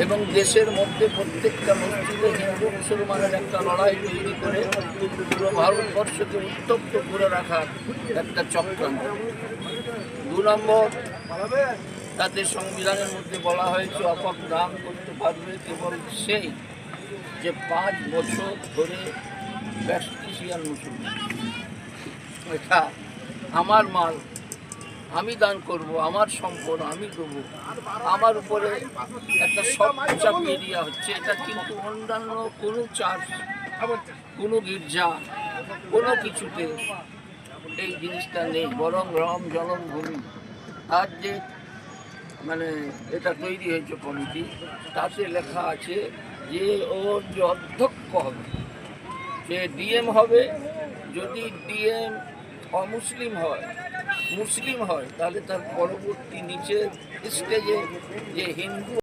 এবং দেশের মধ্যে প্রত্যেকটা মসজিদে হিন্দু মুসলমানের একটা লড়াই তৈরি করে পুরো ভারতবর্ষকে উত্তপ্ত করে রাখার একটা চক্রান্ত। 2 নম্বর, তাদের সংবিধানের মধ্যে বলা হয়েছে অপাক দান করতে পারবে কেবল সেই যে 5 বছর ধরে ব্যাপটিশিয়ান মুসলমান। এটা আমার মাল, আমি দান করব, আমার সম্পদ আমি দেবো, আমার উপরে একটা সব চাপিয়ে দেওয়া হচ্ছে। এটা কিন্তু অন্যান্য কোনো চার্চ, কোনো গির্জা, কোনো কিছুতে এই জিনিসটা নেই। বরং রাম জন্মভূমি আর যে এটা তৈরি হয়েছে কমিটি, তাতে লেখা আছে যে ওর যে অধ্যক্ষ হবে সে ডিএম হবে। যদি ডিএম অমুসলিম হয়, মুসলিম হয়, তাহলে তার পরবর্তী নিচের স্টেজে যে হিন্দু